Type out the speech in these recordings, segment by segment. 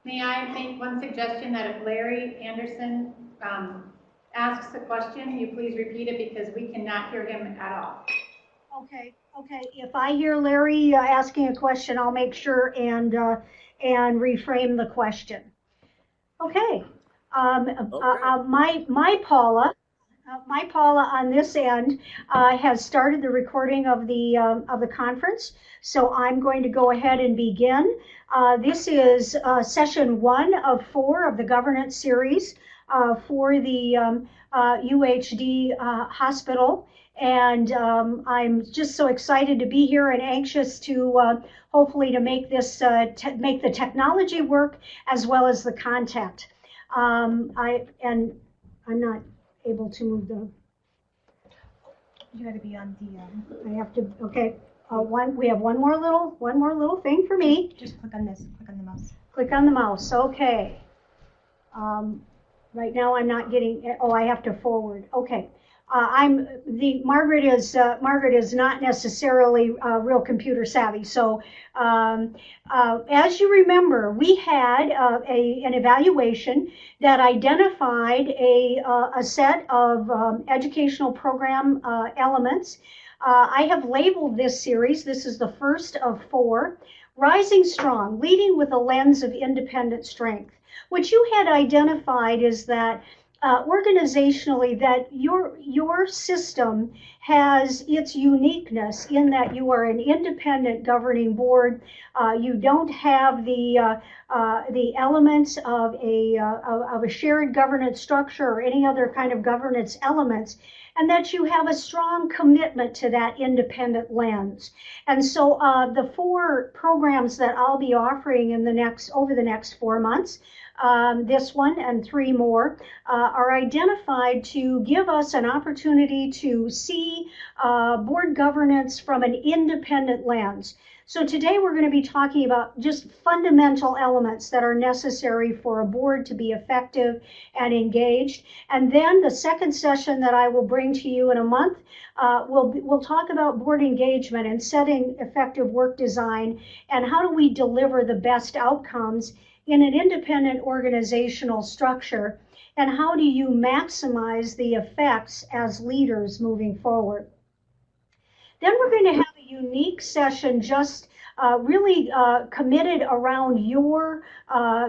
May I make one suggestion that if Larry Anderson asks a question, you please repeat it because we cannot hear him at all. Okay, okay. If I hear Larry asking a question, I'll make sure and reframe the question. Okay. My Paula on this end has started the recording of the conference, so I'm going to go ahead and begin. This is session 1 of 4 of the governance series for the UHD hospital. And I'm just so excited to be here and anxious to hopefully to make this make the technology work as well as the content. I'm not able to move the. You got to be on the. I have to. Okay. We have one more little thing for me. Just click on this. Click on the mouse. Click on the mouse. Okay. Right now I'm not getting. Oh, I have to forward. Okay. Margaret is not necessarily real computer savvy. So as you remember, we had an evaluation that identified a set of educational program elements. I have labeled this series. This is the first of 4. Rising Strong, Leading with a Lens of Independent Strength. What you had identified is that organizationally, that your system has its uniqueness in that you are an independent governing board. You don't have the elements of a shared governance structure or any other kind of governance elements, and that you have a strong commitment to that independent lens. And so the 4 programs that I'll be offering over the next 4 months, this one and 3 more, are identified to give us an opportunity to see board governance from an independent lens. So today we're going to be talking about just fundamental elements that are necessary for a board to be effective and engaged. And then the second session that I will bring to you in a month, we'll talk about board engagement and setting effective work design and how do we deliver the best outcomes in an independent organizational structure, and how do you maximize the effects as leaders moving forward. Then we're going to have a unique session just really committed around your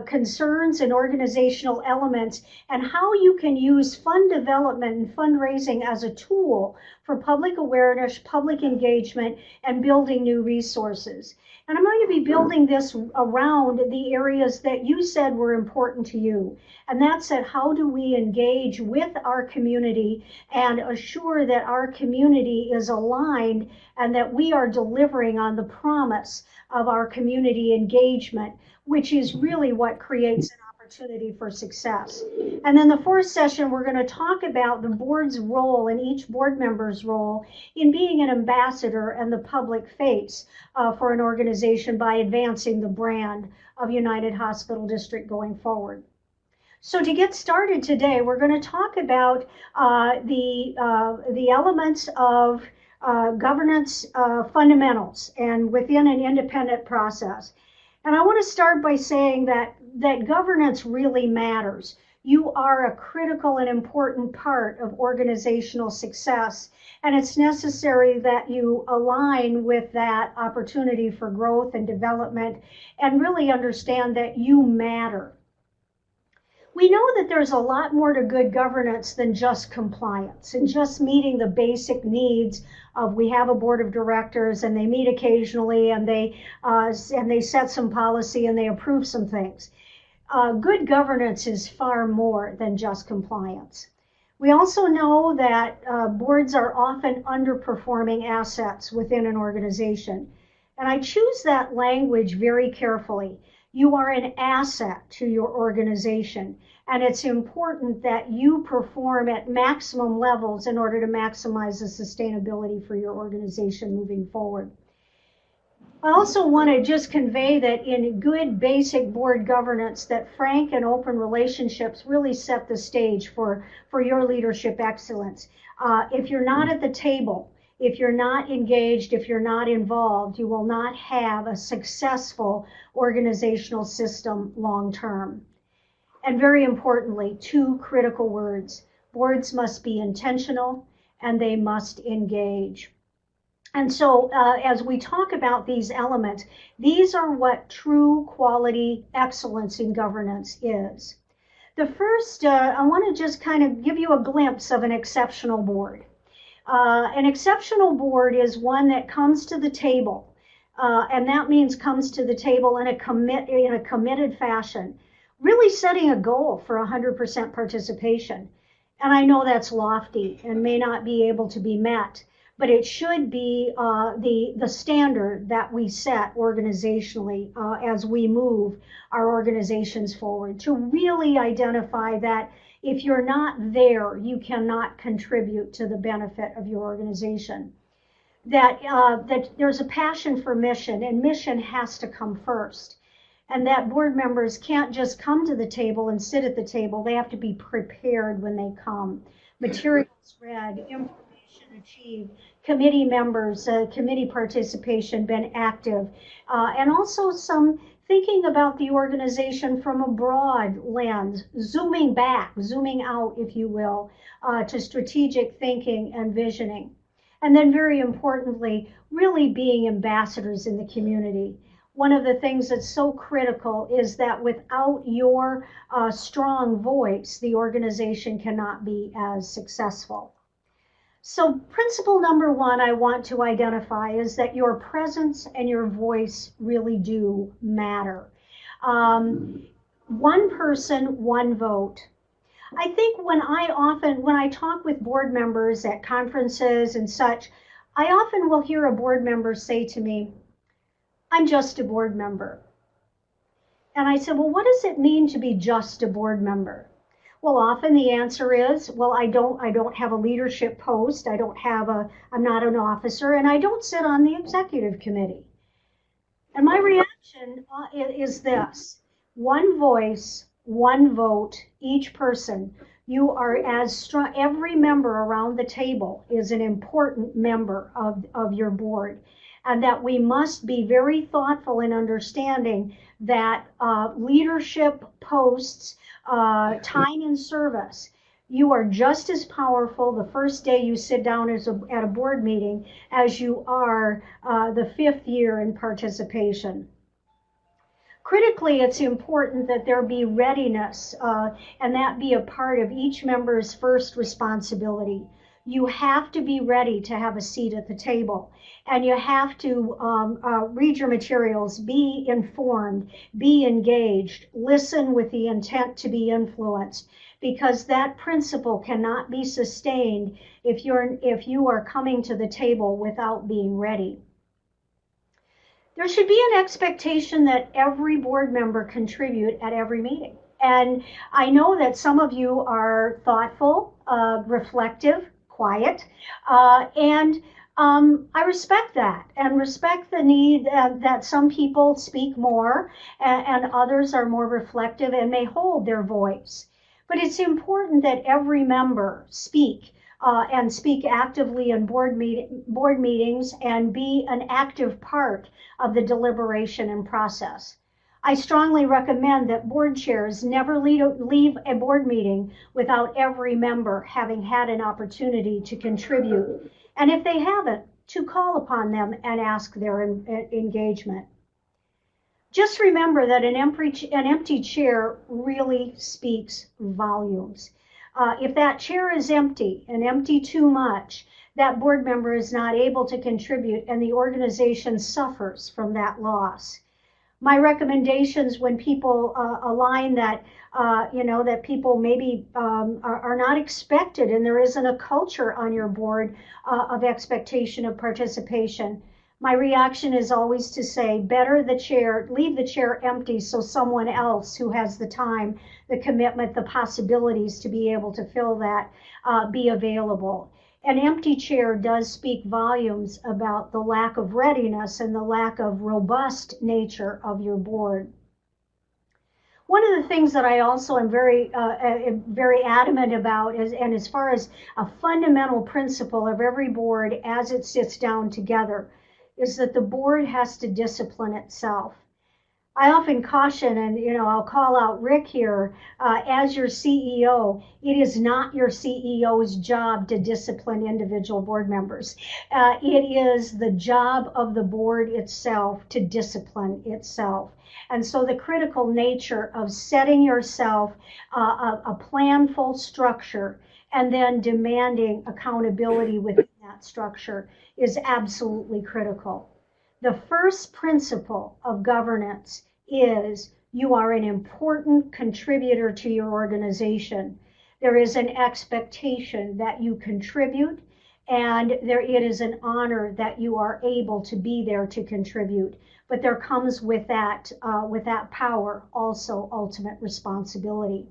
concerns and organizational elements and how you can use fund development and fundraising as a tool for public awareness, public engagement, and building new resources. And I'm going to be building this around the areas that you said were important to you. And that's how do we engage with our community and assure that our community is aligned and that we are delivering on the promise of our community engagement, which is really what creates an opportunity for success. And then the 4th session, we're going to talk about the board's role and each board member's role in being an ambassador and the public face for an organization by advancing the brand of United Hospital District going forward. So to get started today, we're going to talk about the elements of governance fundamentals and within an independent process. And I want to start by saying that governance really matters. You are a critical and important part of organizational success, and it's necessary that you align with that opportunity for growth and development and really understand that you matter. We know that there's a lot more to good governance than just compliance and just meeting the basic needs of we have a board of directors and they meet occasionally and they set some policy and they approve some things. Good governance is far more than just compliance. We also know that boards are often underperforming assets within an organization. And I choose that language very carefully. You are an asset to your organization, and it's important that you perform at maximum levels in order to maximize the sustainability for your organization moving forward. I also want to just convey that in good basic board governance, that frank and open relationships really set the stage for your leadership excellence. If you're not at the table, If you're not engaged, if you're not involved, you will not have a successful organizational system long term. And very importantly, two critical words: boards must be intentional and they must engage. And so as we talk about these elements, these are what true quality excellence in governance is. The first, I want to just kind of give you a glimpse of an exceptional board. An exceptional board is one that comes to the table, and that means comes to the table in a committed fashion, really setting a goal for 100% participation. And I know that's lofty and may not be able to be met, but it should be the standard that we set organizationally as we move our organizations forward, to really identify that if you're not there, you cannot contribute to the benefit of your organization. That there's a passion for mission, and mission has to come first. And that board members can't just come to the table and sit at the table. They have to be prepared when they come. Materials read, information achieved, committee members, committee participation been active, and also some thinking about the organization from a broad lens, zooming back, zooming out, if you will, to strategic thinking and visioning. And then very importantly, really being ambassadors in the community. One of the things that's so critical is that without your strong voice, the organization cannot be as successful. So principle number one I want to identify is that your presence and your voice really do matter. One person, one vote. I think when I talk with board members at conferences and such, I often will hear a board member say to me, "I'm just a board member." And I said, well, what does it mean to be just a board member? Well, often the answer is, well, I don't have a leadership post. I'm not an officer, and I don't sit on the executive committee. And my reaction is this: one voice, one vote, each person. You are as strong. Every member around the table is an important member of your board. And that we must be very thoughtful in understanding that leadership posts, time in service, you are just as powerful the first day you sit down at a board meeting as you are the 5th year in participation. Critically, it's important that there be readiness and that be a part of each member's first responsibility. You have to be ready to have a seat at the table, and you have to read your materials, be informed, be engaged, listen with the intent to be influenced, because that principle cannot be sustained if you are coming to the table without being ready. There should be an expectation that every board member contribute at every meeting. And I know that some of you are thoughtful, reflective, quiet, and I respect that, and respect the need that some people speak more and others are more reflective and may hold their voice. But it's important that every member speak and speak actively in board meetings and be an active part of the deliberation and process. I strongly recommend that board chairs never leave a board meeting without every member having had an opportunity to contribute. And if they haven't, to call upon them and ask their engagement. Just remember that an empty chair really speaks volumes. If that chair is empty and empty too much, that board member is not able to contribute and the organization suffers from that loss. My recommendations when people align that, that people maybe are not expected and there isn't a culture on your board of expectation of participation. My reaction is always to say, leave the chair empty so someone else who has the time, the commitment, the possibilities to be able to fill that, be available. An empty chair does speak volumes about the lack of readiness and the lack of robust nature of your board. One of the things that I also am very adamant about is, and as far as a fundamental principle of every board as it sits down together, is that the board has to discipline itself. I often caution, and I'll call out Rick here, as your CEO, it is not your CEO's job to discipline individual board members. It is the job of the board itself to discipline itself. And so the critical nature of setting yourself a planful structure and then demanding accountability within that structure is absolutely critical. The first principle of governance is you are an important contributor to your organization. There is an expectation that you contribute, and it is an honor that you are able to be there to contribute. But there comes with that power also ultimate responsibility.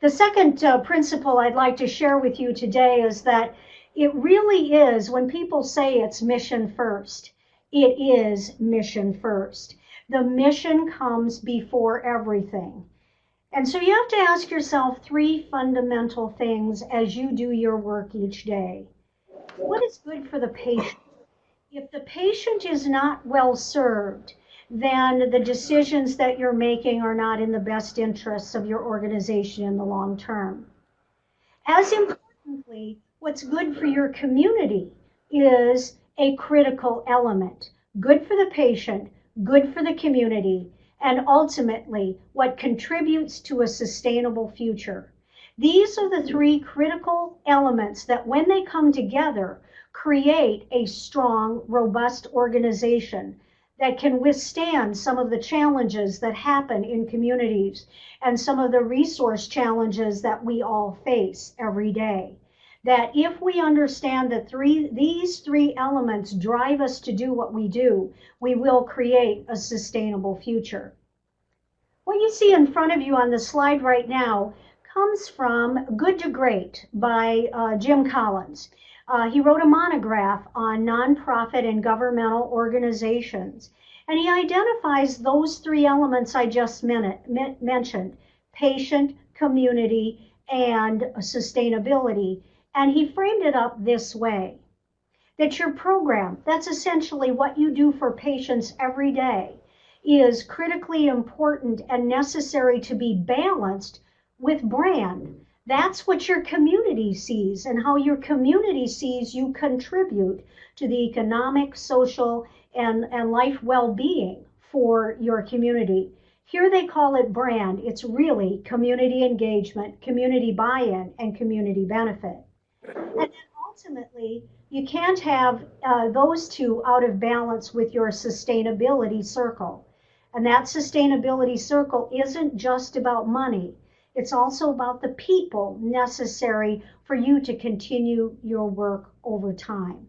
The second principle I'd like to share with you today is that it really is, when people say it's mission first, it is mission first. The mission comes before everything. And so you have to ask yourself 3 fundamental things as you do your work each day. What is good for the patient? If the patient is not well served, then the decisions that you're making are not in the best interests of your organization in the long term. As importantly, what's good for your community is a critical element. Good for the patient, good for the community, and ultimately what contributes to a sustainable future. These are the 3 critical elements that, when they come together, create a strong, robust organization that can withstand some of the challenges that happen in communities and some of the resource challenges that we all face every day. That if we understand that these 3 elements drive us to do what we do, we will create a sustainable future. What you see in front of you on the slide right now comes from Good to Great by Jim Collins. He wrote a monograph on nonprofit and governmental organizations, and he identifies those 3 elements I just mentioned: patient, community, and sustainability. And he framed it up this way, that your program, that's essentially what you do for patients every day, is critically important and necessary to be balanced with brand. That's what your community sees, and how your community sees you contribute to the economic, social, and life well-being for your community. Here they call it brand. It's really community engagement, community buy-in, and community benefit. And then ultimately, you can't have those 2 out of balance with your sustainability circle. And that sustainability circle isn't just about money. It's also about the people necessary for you to continue your work over time.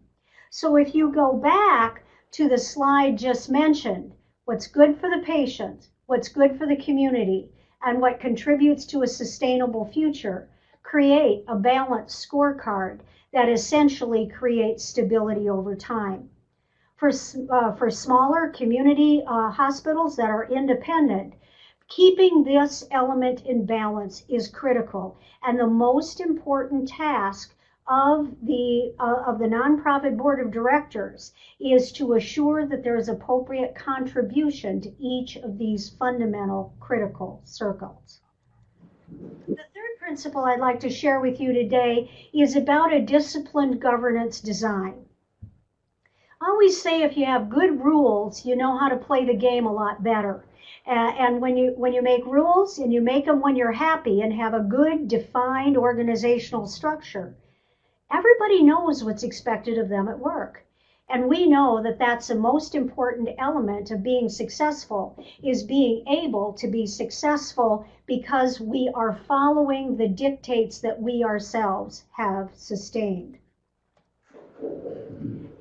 So if you go back to the slide just mentioned, what's good for the patient, what's good for the community, and what contributes to a sustainable future, create a balanced scorecard that essentially creates stability over time. For smaller community hospitals that are independent, keeping this element in balance is critical, and the most important task of the nonprofit board of directors is to assure that there is appropriate contribution to each of these fundamental critical circles. The third principle I'd like to share with you today is about a disciplined governance design. I always say if you have good rules, you know how to play the game a lot better. And when you make rules, and you make them when you're happy and have a good defined organizational structure, everybody knows what's expected of them at work. And we know that that's the most important element of being successful, is being able to be successful because we are following the dictates that we ourselves have sustained.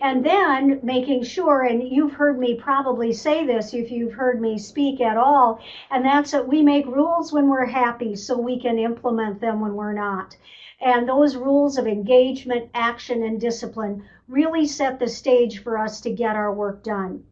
And then making sure, and you've heard me probably say this if you've heard me speak at all, and that's that we make rules when we're happy so we can implement them when we're not. And those rules of engagement, action, and discipline really set the stage for us to get our work done.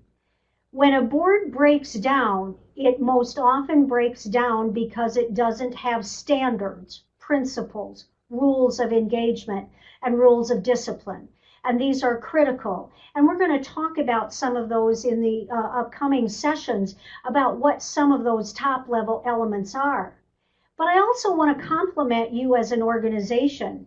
When a board breaks down, it most often breaks down because it doesn't have standards, principles, rules of engagement, and rules of discipline. And these are critical. And we're going to talk about some of those in the upcoming sessions about what some of those top level elements are. But I also want to compliment you as an organization.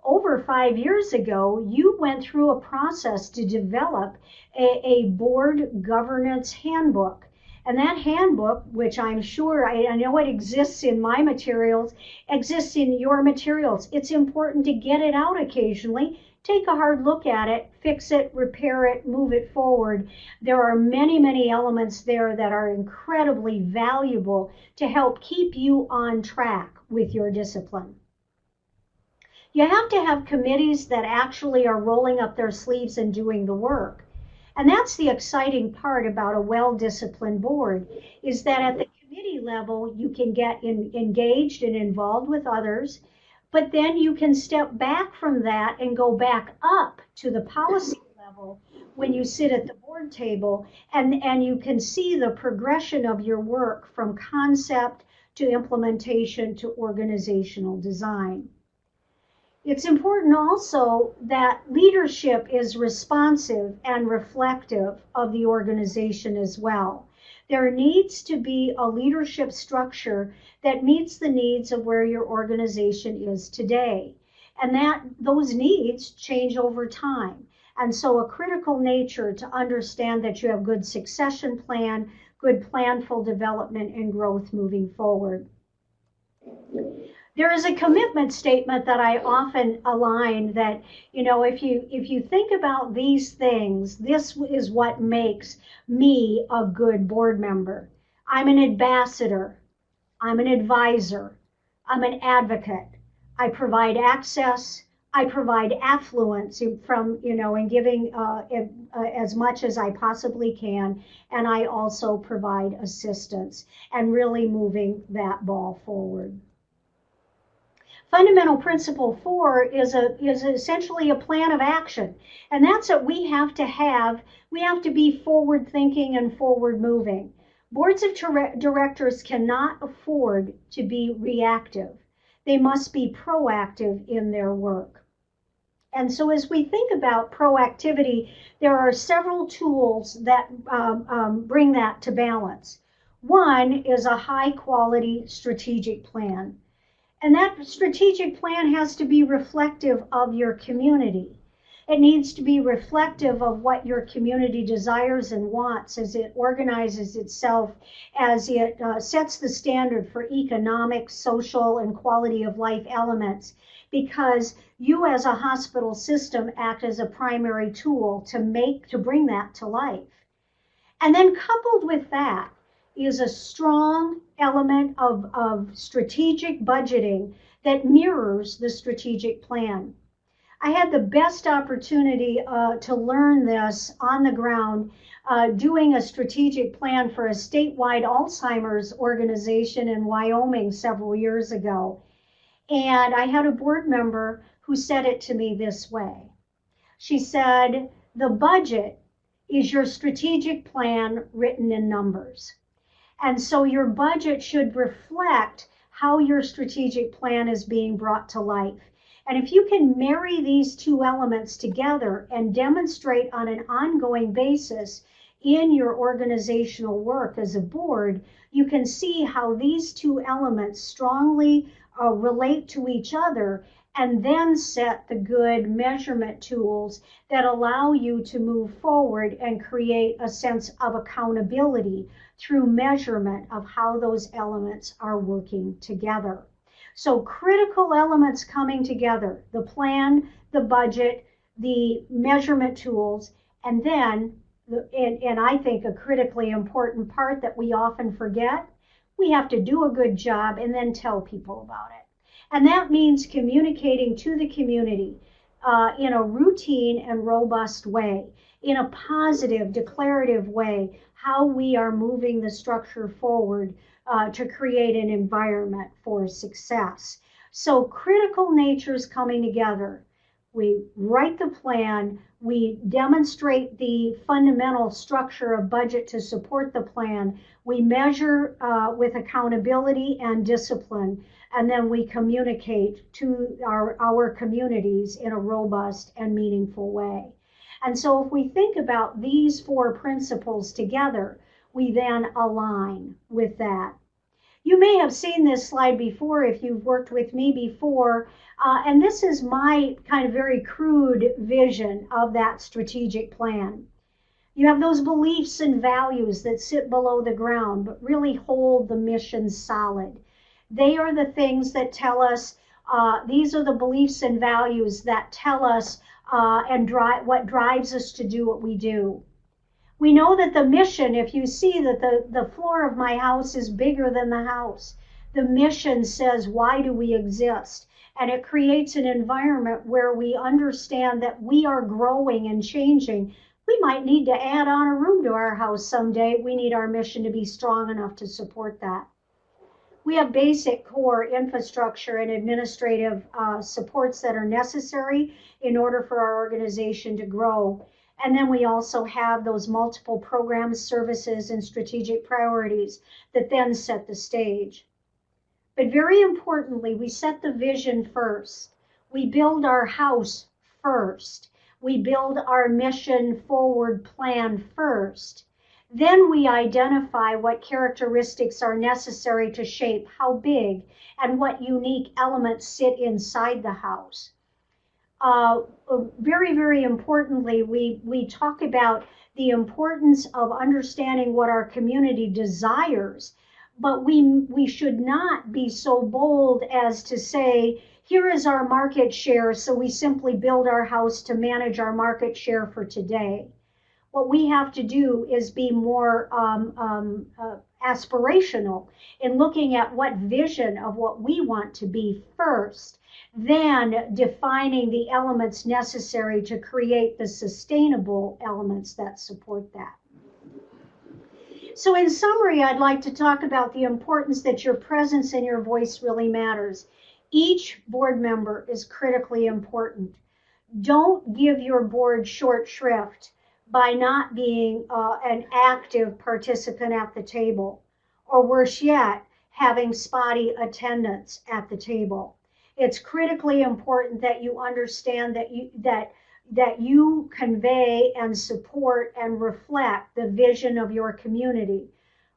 Over 5 years ago, you went through a process to develop a board governance handbook. And that handbook, which I'm sure, I know it exists in my materials, exists in your materials. It's important to get it out occasionally, take a hard look at it, fix it, repair it, move it forward. There are many, many elements there that are incredibly valuable to help keep you on track with your discipline. You have to have committees that actually are rolling up their sleeves and doing the work. And that's the exciting part about a well-disciplined board, is that at the committee level, you can get engaged and involved with others, but then you can step back from that and go back up to the policy level when you sit at the board table, and you can see the progression of your work from concept to implementation to organizational design. It's important also that leadership is responsive and reflective of the organization as well. There needs to be a leadership structure that meets the needs of where your organization is today. And that those needs change over time. And so a critical nature to understand that you have good succession plan, good planful development and growth moving forward. There is a commitment statement that I often align that, you know, if you think about these things, this is what makes me a good board member. I'm an ambassador. I'm an advisor. I'm an advocate. I provide access. I provide affluence from, you know, and giving as much as I possibly can. And I also provide assistance and really moving that ball forward. Fundamental principle 4 is essentially a plan of action. And that's what we have to have. We have to be forward thinking and forward moving. Boards of directors cannot afford to be reactive. They must be proactive in their work. And so as we think about proactivity, there are several tools that bring that to balance. One is a high quality strategic plan. And that strategic plan has to be reflective of your community. It needs to be reflective of what your community desires and wants as it organizes itself, as it sets the standard for economic, social, and quality of life elements, because you as a hospital system act as a primary tool to bring that to life. And then coupled with that is a strong element of strategic budgeting that mirrors the strategic plan. I had the best opportunity to learn this on the ground doing a strategic plan for a statewide Alzheimer's organization in Wyoming several years ago. And I had a board member who said it to me this way. She said, "The budget is your strategic plan written in numbers." And so your budget should reflect how your strategic plan is being brought to life. And if you can marry these two elements together and demonstrate on an ongoing basis in your organizational work as a board, you can see how these two elements strongly relate to each other, and then set the good measurement tools that allow you to move forward and create a sense of accountability through measurement of how those elements are working together. So critical elements coming together: the plan, the budget, the measurement tools, and then, and I think a critically important part that we often forget, we have to do a good job and then tell people about it. And that means communicating to the community in a routine and robust way, in a positive, declarative way, how we are moving the structure forward to create an environment for success. So critical natures coming together. We write the plan, We demonstrate the fundamental structure of budget to support the plan. We measure with accountability and discipline, and then we communicate to our communities in a robust and meaningful way. And so if we think about these 4 principles together, we then align with that. You may have seen this slide before if you've worked with me before, and this is my kind of very crude vision of that strategic plan. You have those beliefs and values that sit below the ground, but really hold the mission solid. They are the things that tell us, these are the beliefs and values that tell us and what drives us to do what we do. We know that the mission, if you see that the floor of my house is bigger than the house, the mission says, why do we exist? And it creates an environment where we understand that we are growing and changing. We might need to add on a room to our house someday. We need our mission to be strong enough to support that. We have basic core infrastructure and administrative supports that are necessary in order for our organization to grow. And then we also have those multiple programs, services, and strategic priorities that then set the stage. But very importantly, we set the vision first. We build our house first. We build our mission forward plan first. Then we identify what characteristics are necessary to shape how big and what unique elements sit inside the house. Very, very importantly, we talk about the importance of understanding what our community desires, but we should not be so bold as to say, here is our market share, so we simply build our house to manage our market share for today. What we have to do is be more aspirational in looking at what vision of what we want to be first, then defining the elements necessary to create the sustainable elements that support that. So in summary, I'd like to talk about the importance that your presence and your voice really matters. Each board member is critically important. Don't give your board short shrift by not being an active participant at the table, or worse yet, having spotty attendance at the table. It's critically important that you understand that you convey and support and reflect the vision of your community,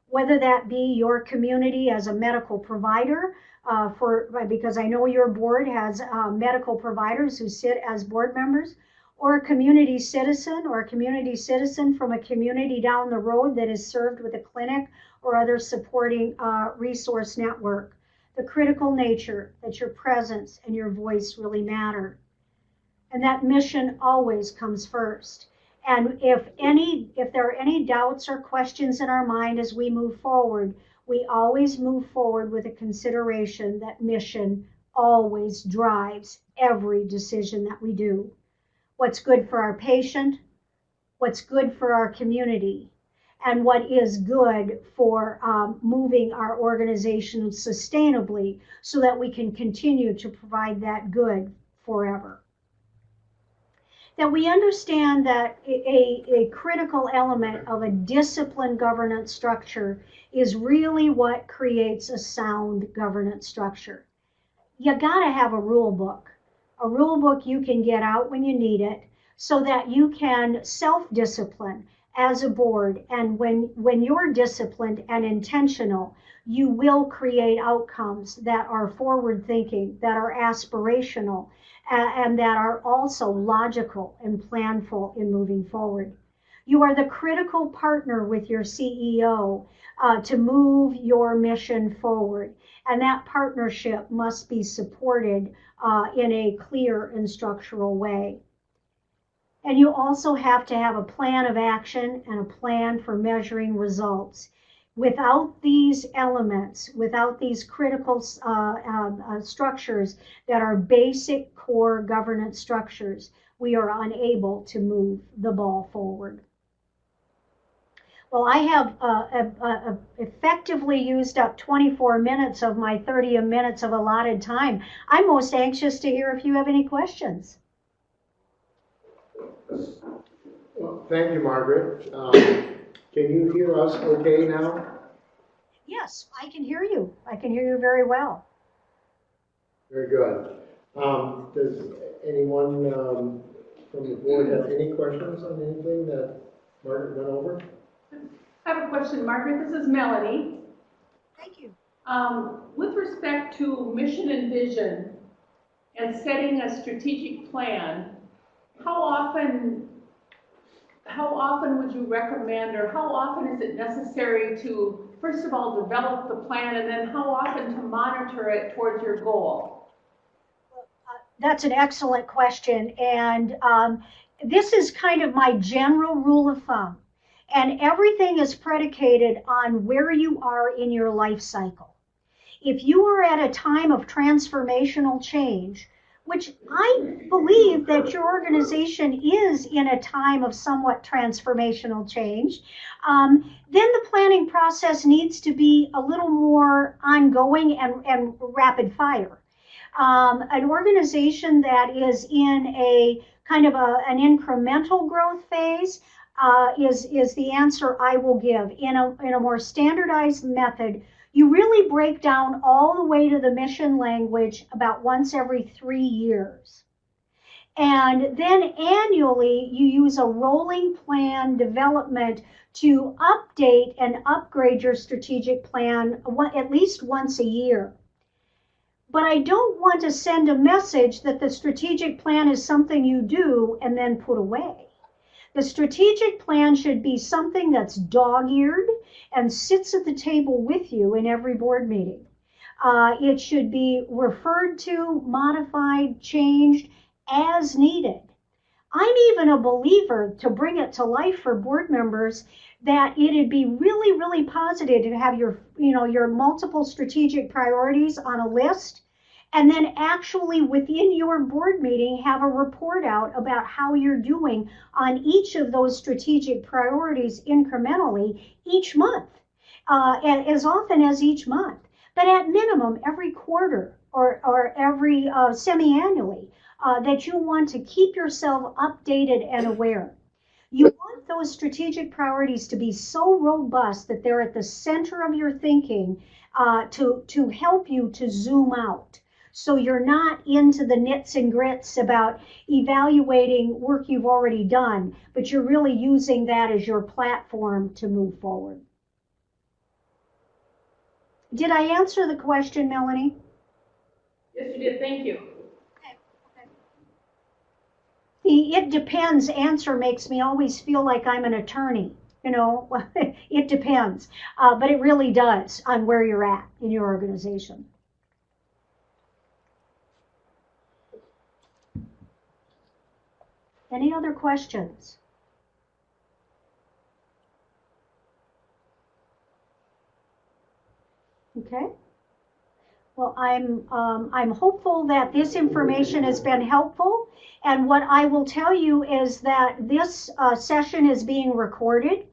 whether that be your community as a medical provider, because I know your board has medical providers who sit as board members, or a community citizen from a community down the road that is served with a clinic or other supporting resource network. The critical nature that your presence and your voice really matter. And that mission always comes first. And if there are any doubts or questions in our mind as we move forward, we always move forward with a consideration that mission always drives every decision that we do. What's good for our patient, what's good for our community, and what is good for moving our organization sustainably so that we can continue to provide that good forever. That we understand that a critical element of a disciplined governance structure is really what creates a sound governance structure. You gotta have a rule book. A rule book you can get out when you need it so that you can self-discipline as a board. And when you're disciplined and intentional, you will create outcomes that are forward-thinking, that are aspirational, and that are also logical and planful in moving forward. You are the critical partner with your CEO to move your mission forward. And that partnership must be supported in a clear and structural way. And you also have to have a plan of action and a plan for measuring results. Without these elements, without these critical structures that are basic core governance structures, we are unable to move the ball forward. Well, I have effectively used up 24 minutes of my 30 minutes of allotted time. I'm most anxious to hear if you have any questions. thank you, Margaret. Can you hear us okay now? Yes, I can hear you. I can hear you very well. Very good. Does anyone from the board have any questions on anything that Margaret went over? I have a question, Margaret. This is Melanie. Thank you. With respect to mission and vision and setting a strategic plan, how often would you recommend, or how often is it necessary to, first of all, develop the plan, and then how often to monitor it towards your goal? That's an excellent question, and this is kind of my general rule of thumb. And everything is predicated on where you are in your life cycle. If you are at a time of transformational change, which I believe that your organization is in a time of somewhat transformational change, then the planning process needs to be a little more ongoing and rapid fire. An organization that is in a kind of an incremental growth phase is the answer I will give. In a more standardized method, you really break down all the way to the mission language about once every 3 years. And then annually, you use a rolling plan development to update and upgrade your strategic plan at least once a year. But I don't want to send a message that the strategic plan is something you do and then put away. The strategic plan should be something that's dog-eared and sits at the table with you in every board meeting. It should be referred to, modified, changed as needed. I'm even a believer, to bring it to life for board members, that it'd be really, really positive to have your multiple strategic priorities on a list, and then actually within your board meeting have a report out about how you're doing on each of those strategic priorities incrementally each month, as often as each month, but at minimum every quarter or every semi-annually, that you want to keep yourself updated and aware. You want those strategic priorities to be so robust that they're at the center of your thinking, to help you to zoom out. So you're not into the nits and grits about evaluating work you've already done, but you're really using that as your platform to move forward. Did I answer the question, Melanie? Yes, you did. Thank you. The "it depends" answer makes me always feel like I'm an attorney. It depends, but it really does on where you're at in your organization. Any other questions? Okay. Well, I'm hopeful that this information has been helpful. And what I will tell you is that this session is being recorded.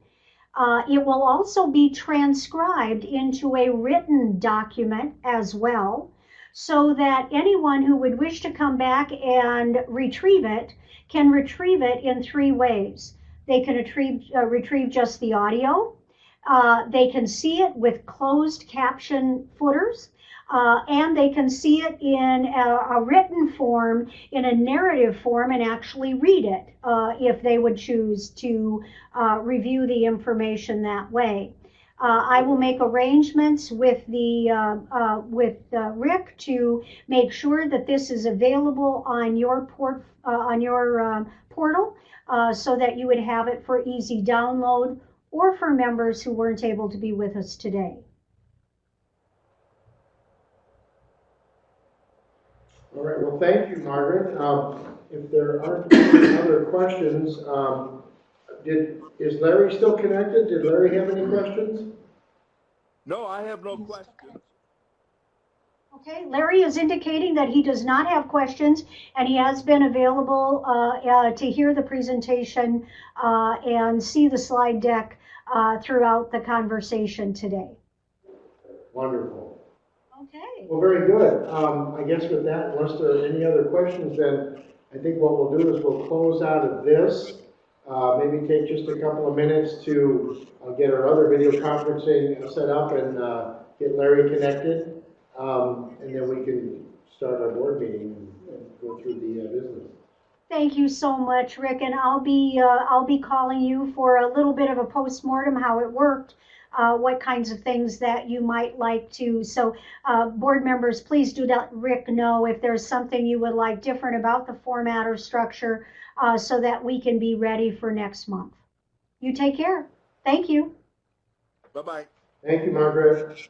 It will also be transcribed into a written document as well, so that anyone who would wish to come back and retrieve it can retrieve it in 3 ways. They can retrieve just the audio. They can see it with closed caption footers. And they can see it in a written form, in a narrative form, and actually read it if they would choose to review the information that way. I will make arrangements with Rick to make sure that this is available on your portal, so that you would have it for easy download, or for members who weren't able to be with us today. All right, well, thank you, Margaret. If there aren't any other questions, is Larry still connected? Did Larry have any questions? No, I have no questions. Okay, Larry is indicating that he does not have questions, and he has been available to hear the presentation and see the slide deck throughout the conversation today. Wonderful. Okay. Well, very good. I guess with that, unless there are any other questions, then I think what we'll do is we'll close out of this. maybe take just a couple of minutes to get our other video conferencing set up and get Larry connected. And then we can start our board meeting and go through the business. Thank you so much, Rick, and I'll be calling you for a little bit of a postmortem, how it worked, what kinds of things that you might like to. So, board members, please do let Rick know if there's something you would like different about the format or structure, so that we can be ready for next month. You take care. Thank you. Bye-bye. Thank you, Margaret.